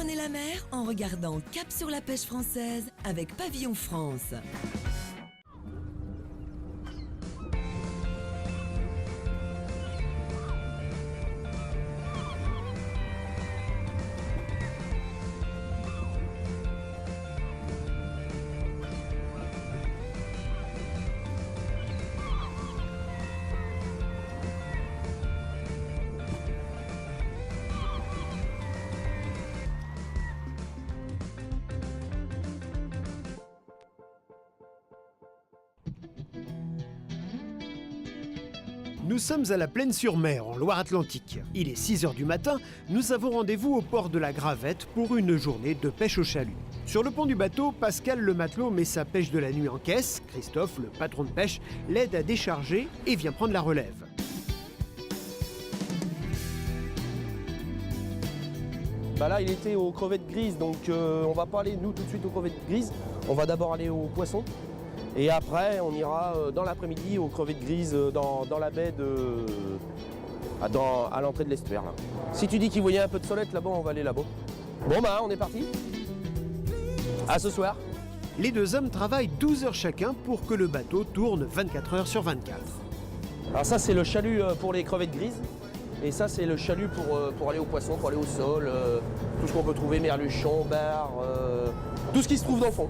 Prenez la mer en regardant Cap sur la pêche française avec Pavillon France. Nous sommes à la Plaine-sur-Mer, en Loire-Atlantique. Il est 6 h du matin, nous avons rendez-vous au port de la Gravette pour une journée de pêche au chalut. Sur le pont du bateau, Pascal le matelot met sa pêche de la nuit en caisse. Christophe, le patron de pêche, l'aide à décharger et vient prendre la relève. Là, il était aux crevettes grises, donc on va pas aller nous tout de suite aux crevettes grises. On va d'abord aller aux poissons. Et après, on ira dans l'après-midi aux crevettes grises dans la baie à l'entrée de l'estuaire. Si tu dis qu'il voyait un peu de solette là-bas, on va aller là-bas. Bon on est parti. À ce soir. Les deux hommes travaillent 12 heures chacun pour que le bateau tourne 24 heures sur 24. Alors ça, c'est le chalut pour les crevettes grises. Et ça, c'est le chalut pour aller aux poissons, pour aller au sol. Tout ce qu'on peut trouver, merluchon, bar, tout ce qui se trouve dans le fond.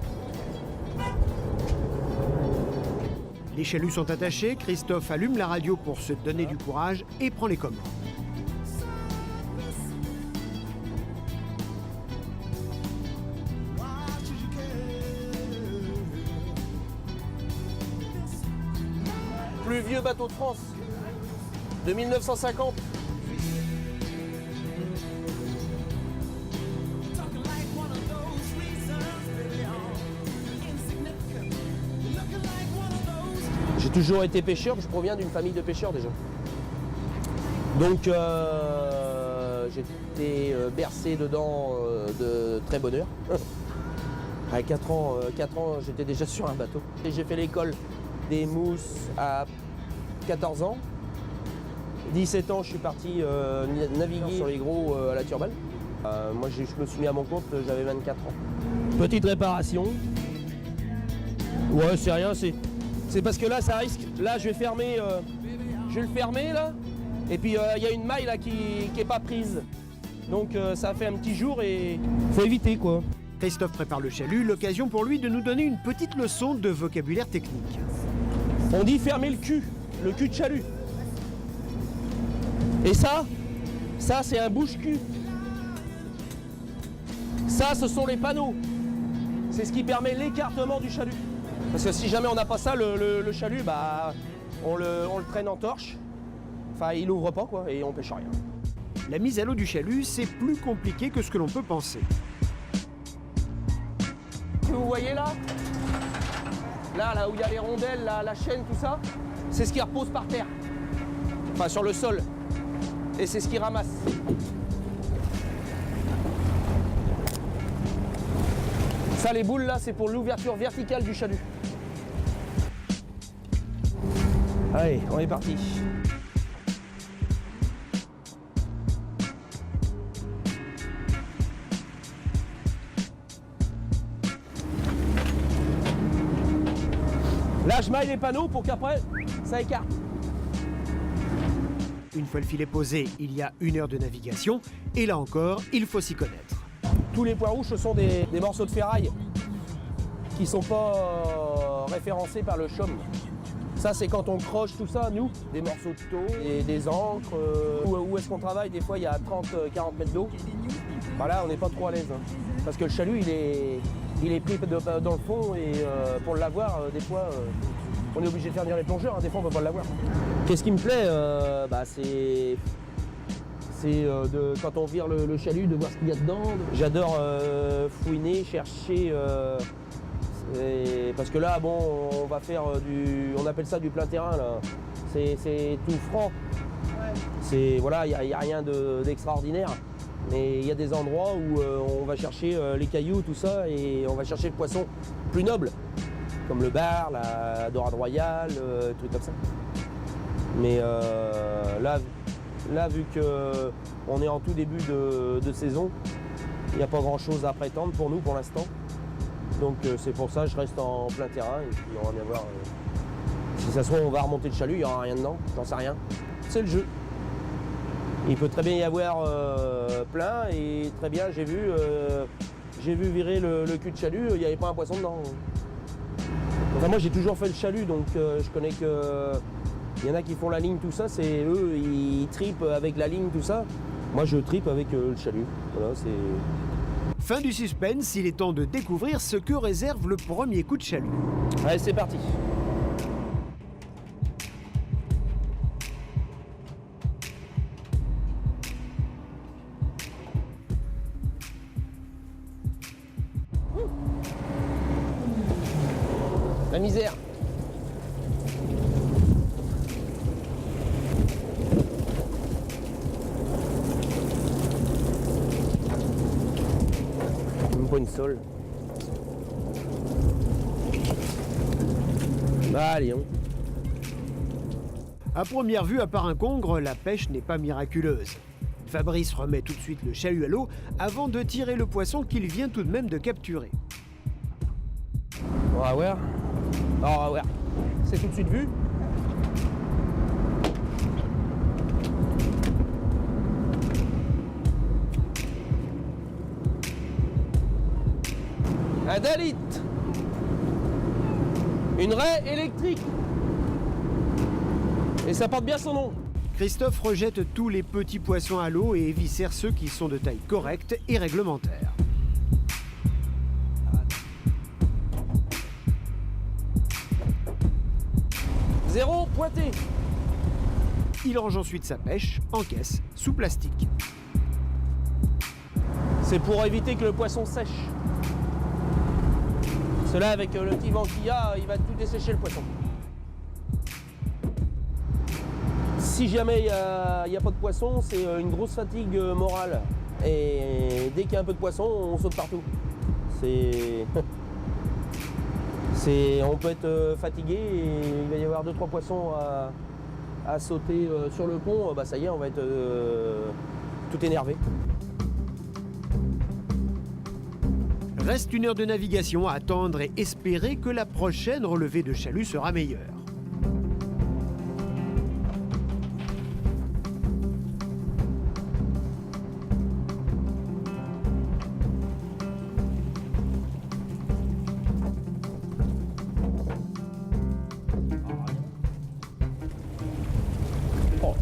Les chaluts sont attachés, Christophe allume la radio pour se donner du courage et prend les commandes. Plus vieux bateau de France, de 1950. J'ai toujours été pêcheur, je proviens d'une famille de pêcheurs déjà. Donc j'étais bercé dedans de très bonne heure. À 4 ans, j'étais déjà sur un bateau. Et j'ai fait l'école des mousses à 14 ans. 17 ans, je suis parti naviguer sur les gros à la Turballe. Moi, je me suis mis à mon compte, j'avais 24 ans. Petite réparation. Ouais, c'est rien, c'est parce que là, ça risque. Là, je vais le fermer là. Et puis, il y a une maille là qui est pas prise. Donc, ça fait un petit jour et faut éviter quoi. Christophe prépare le chalut, l'occasion pour lui de nous donner une petite leçon de vocabulaire technique. On dit fermer le cul de chalut. Et ça c'est un bouche-cul. Ça, ce sont les panneaux. C'est ce qui permet l'écartement du chalut. Parce que si jamais on n'a pas ça, le chalut, on le traîne en torche. Enfin, il ouvre pas quoi, et on pêche rien. La mise à l'eau du chalut, c'est plus compliqué que ce que l'on peut penser. Vous voyez là où il y a les rondelles, la chaîne, tout ça, c'est ce qui repose par terre. Enfin, sur le sol. Et c'est ce qui ramasse. Ça, les boules là, c'est pour l'ouverture verticale du chalut. Allez, on est parti. Là, je maille les panneaux pour qu'après, ça écarte. Une fois le filet posé, il y a 1 heure de navigation. Et là encore, il faut s'y connaître. Tous les points rouges, ce sont des morceaux de ferraille qui ne sont pas référencés par le CHOM. Ça, c'est quand on croche tout ça, nous, des morceaux de taux, et des ancres. Où est-ce qu'on travaille? Des fois, il y a 30-40 mètres d'eau. Là, on n'est pas trop à l'aise. Parce que le chalut, il est pris dans le fond et pour l'avoir, des fois, on est obligé de faire venir les plongeurs. Des fois, on ne peut pas l'avoir. Qu'est-ce qui me plaît? C'est quand on vire le chalut, de voir ce qu'il y a dedans. J'adore fouiner, chercher. Parce que là, bon, on va faire on appelle ça du plein terrain. C'est tout franc. Ouais. Voilà, il n'y a rien d'extraordinaire. Mais il y a des endroits où on va chercher les cailloux, tout ça, et on va chercher le poisson plus noble, comme le bar, la dorade royale, trucs comme ça. Mais là, vu qu'on est en tout début de saison, Il n'y a pas grand chose à prétendre pour nous pour l'instant. Donc c'est pour ça que je reste en plein terrain et puis on va bien voir. Si ça se trouve on va remonter le chalut, il n'y aura rien dedans, j'en sais rien. C'est le jeu. Il peut très bien y avoir plein et très bien j'ai vu virer le cul de chalut, il n'y avait pas un poisson dedans. Enfin moi j'ai toujours fait le chalut donc je connais que il y en a qui font la ligne tout ça, c'est eux ils tripent avec la ligne tout ça. Moi je tripe avec le chalut. Voilà, c'est... Fin du suspense, il est temps de découvrir ce que réserve le premier coup de chalut. Allez, c'est parti. La misère. Même pas une sole. Bah, allez, on. À première vue, à part un congre, la pêche n'est pas miraculeuse. Fabrice remet tout de suite le chalut à l'eau avant de tirer le poisson qu'il vient tout de même de capturer. On va voir. On va voir. C'est tout de suite vu. Un dalit. Une raie électrique. Et ça porte bien son nom. Christophe rejette tous les petits poissons à l'eau et éviscère ceux qui sont de taille correcte et réglementaire. Zéro pointé. Il range ensuite sa pêche en caisse, sous plastique. C'est pour éviter que le poisson sèche. Cela avec le petit vent qu'il y a, il va tout dessécher le poisson. Si jamais il n'y a pas de poisson, c'est une grosse fatigue morale. Et dès qu'il y a un peu de poisson, on saute partout. On peut être fatigué et il va y avoir 2-3 poissons à sauter sur le pont. Bah ça y est, on va être tout énervé. Reste 1 heure de navigation à attendre et espérer que la prochaine relevée de chalut sera meilleure. Oh,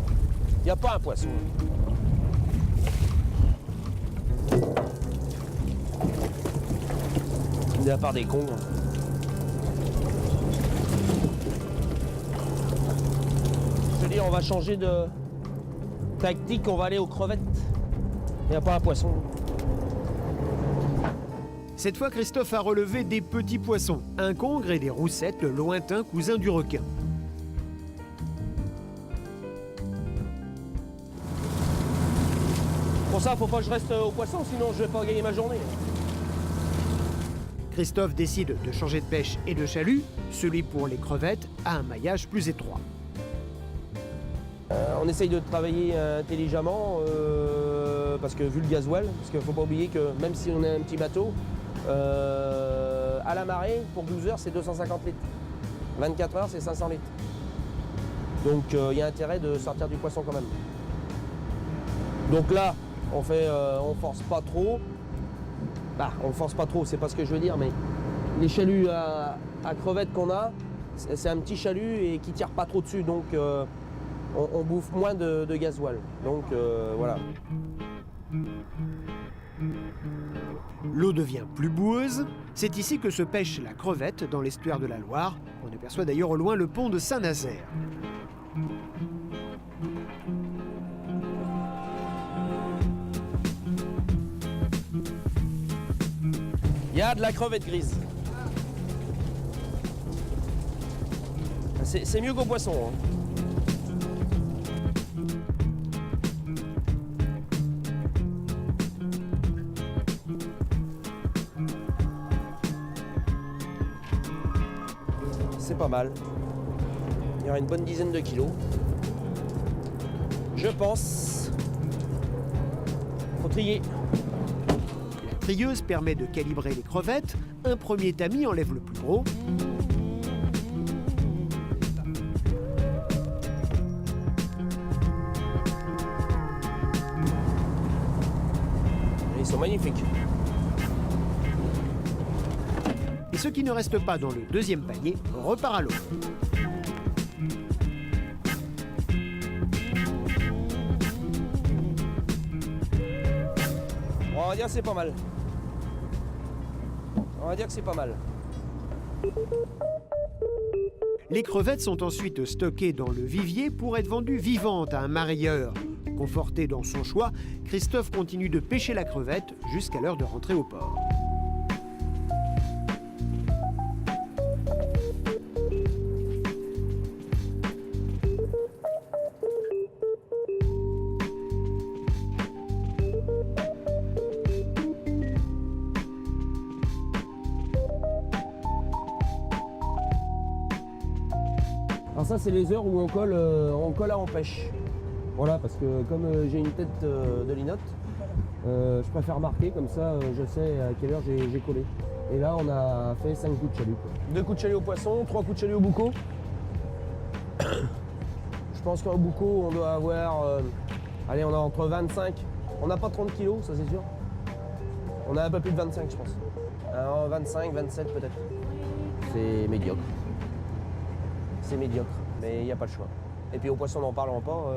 il n'y a pas un poisson. À part des cons. Je veux dire, on va changer de tactique, on va aller aux crevettes. Il n'y a pas un poisson. Cette fois, Christophe a relevé des petits poissons, un congre et des roussettes, le lointain cousin du requin. Pour ça, faut pas que je reste au poisson, sinon je vais pas gagner ma journée. Christophe décide de changer de pêche et de chalut, celui pour les crevettes a un maillage plus étroit. On essaye de travailler intelligemment, parce que vu le gasoil, parce qu'il ne faut pas oublier que même si on a un petit bateau, à la marée, pour 12 heures, c'est 250 litres. 24 heures, c'est 500 litres. Donc il y a intérêt de sortir du poisson quand même. Donc là, on force pas trop. Bah, on force pas trop, c'est pas ce que je veux dire, mais les chaluts à crevettes qu'on a, c'est un petit chalut et qui tire pas trop dessus, donc on bouffe moins de gasoil. Donc voilà. L'eau devient plus boueuse. C'est ici que se pêche la crevette, dans l'estuaire de la Loire. On aperçoit d'ailleurs au loin le pont de Saint-Nazaire. Il y a de la crevette grise. C'est mieux qu'au poisson. Hein. C'est pas mal. Il y aura une bonne dizaine de kilos. Je pense. Faut trier. trieuse permet de calibrer les crevettes. Un premier tamis enlève le plus gros. Et ils sont magnifiques. Et ce qui ne reste pas dans le deuxième panier repart à l'eau. On va dire que c'est pas mal. On va dire que c'est pas mal. Les crevettes sont ensuite stockées dans le vivier pour être vendues vivantes à un marailleur. Conforté dans son choix, Christophe continue de pêcher la crevette jusqu'à l'heure de rentrer au port. Alors ça c'est les heures où on colle à empêche. Voilà, parce que comme j'ai une tête de linotte, je préfère marquer, comme ça je sais à quelle heure j'ai collé. Et là on a fait 5 coups de chalut. 2 coups de chalut au poisson, 3 coups de chalut au boucau. Je pense qu'au boucau on doit avoir, allez on a entre 25, on n'a pas 30 kilos, ça c'est sûr. On a un peu plus de 25 je pense. Alors 25, 27 peut-être. C'est médiocre. C'est médiocre, mais il n'y a pas le choix. Et puis au poisson, n'en parlons pas,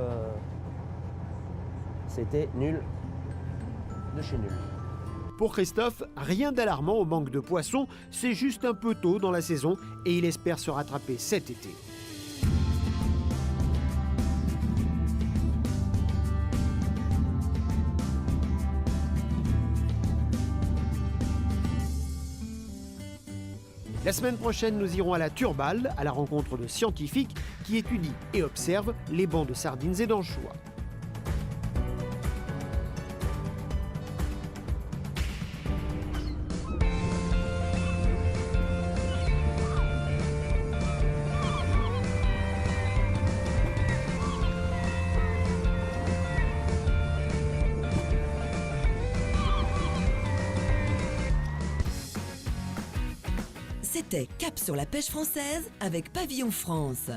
c'était nul de chez nul. Pour Christophe, rien d'alarmant au manque de poissons, c'est juste un peu tôt dans la saison et il espère se rattraper cet été. La semaine prochaine, nous irons à la Turballe, à la rencontre de scientifiques qui étudient et observent les bancs de sardines et d'anchois. C'était Cap sur la pêche française avec Pavillon France.